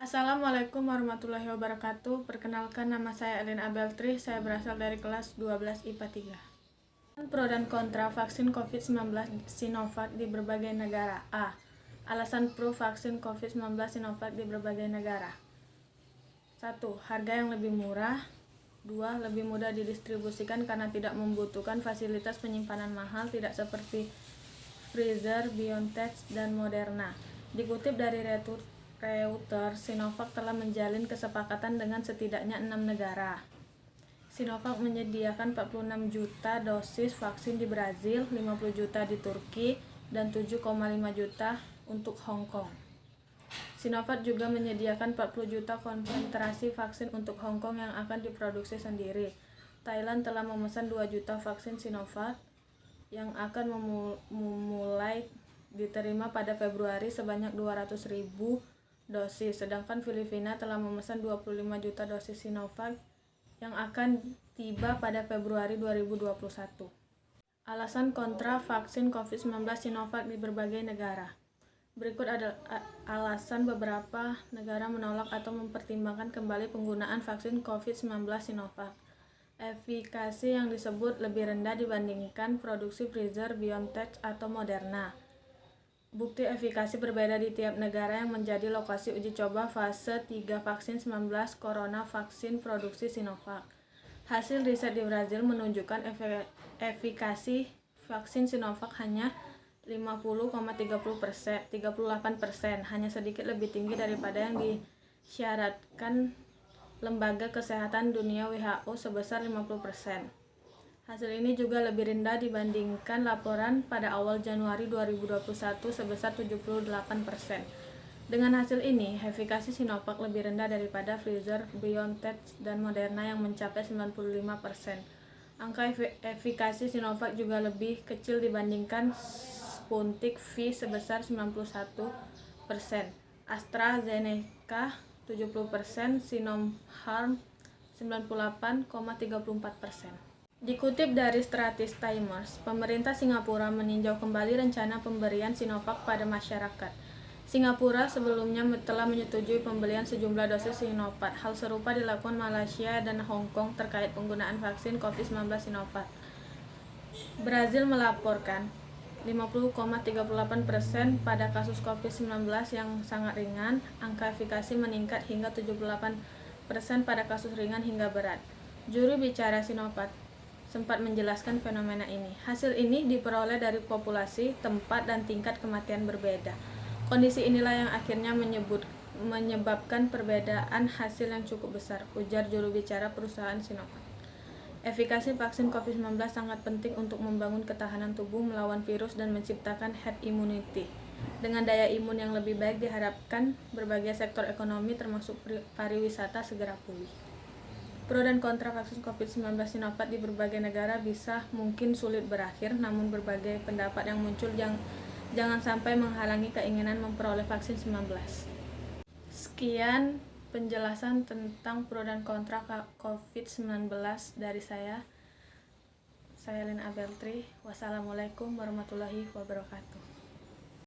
Assalamualaikum warahmatullahi wabarakatuh. Perkenalkan, nama saya Elin Abeltri. Saya berasal dari kelas 12 IPA 3. Pro dan kontra vaksin COVID-19 Sinovac di berbagai negara. A. Alasan pro vaksin COVID-19 Sinovac di berbagai negara. 1. Harga yang lebih murah. 2. Lebih mudah didistribusikan karena tidak membutuhkan fasilitas penyimpanan mahal tidak seperti Pfizer, BioNTech, dan Moderna. Dikutip dari Reuters, Sinovac telah menjalin kesepakatan dengan setidaknya 6 negara. Sinovac menyediakan 46 juta dosis vaksin di Brazil, 50 juta di Turki, dan 7,5 juta untuk Hong Kong. Sinovac juga menyediakan 40 juta konsentrasi vaksin untuk Hong Kong yang akan diproduksi sendiri. Thailand telah memesan 2 juta vaksin Sinovac yang akan memulai diterima pada Februari sebanyak 200.000 dosis, sedangkan Filipina telah memesan 25 juta dosis Sinovac yang akan tiba pada Februari 2021. Alasan kontra vaksin COVID-19 Sinovac di berbagai negara. Berikut adalah alasan beberapa negara menolak atau mempertimbangkan kembali penggunaan vaksin COVID-19 Sinovac. Efikasi yang disebut lebih rendah dibandingkan produksi Pfizer, BioNTech, atau Moderna. Bukti efikasi berbeda di tiap negara yang menjadi lokasi uji coba fase 3 vaksin 19 corona vaksin produksi Sinovac. Hasil riset di Brazil menunjukkan efikasi vaksin Sinovac hanya 50,38%, hanya sedikit lebih tinggi daripada yang disyaratkan Lembaga Kesehatan Dunia WHO sebesar 50%. Hasil ini juga lebih rendah dibandingkan laporan pada awal Januari 2021 sebesar 78%. Dengan hasil ini, efikasi Sinovac lebih rendah daripada Pfizer, BioNTech, dan Moderna yang mencapai 95%. Angka efikasi Sinovac juga lebih kecil dibandingkan Sputnik V sebesar 91%, AstraZeneca 70%, Sinopharm 98,34%. Dikutip dari Straits Times, pemerintah Singapura meninjau kembali rencana pemberian Sinovac pada masyarakat. Singapura sebelumnya telah menyetujui pembelian sejumlah dosis Sinovac. Hal serupa dilakukan Malaysia dan Hong Kong terkait penggunaan vaksin COVID-19 Sinovac. Brazil melaporkan 50,38% pada kasus COVID-19 yang sangat ringan. Angka efikasi meningkat hingga 78% pada kasus ringan hingga berat. Juru bicara Sinovac sempat menjelaskan fenomena ini. Hasil ini diperoleh dari populasi, tempat, dan tingkat kematian berbeda. Kondisi inilah yang akhirnya menyebabkan perbedaan hasil yang cukup besar, ujar juru bicara perusahaan Sinovac. Efikasi vaksin COVID-19 sangat penting untuk membangun ketahanan tubuh melawan virus dan menciptakan herd immunity. Dengan daya imun yang lebih baik diharapkan berbagai sektor ekonomi termasuk pariwisata segera pulih. Pro dan kontra vaksin COVID-19 Sinovac di berbagai negara bisa mungkin sulit berakhir, namun berbagai pendapat yang muncul jangan sampai menghalangi keinginan memperoleh vaksin 19. Sekian penjelasan tentang pro dan kontra COVID-19 dari saya Elin Abeltri. Wassalamualaikum warahmatullahi wabarakatuh.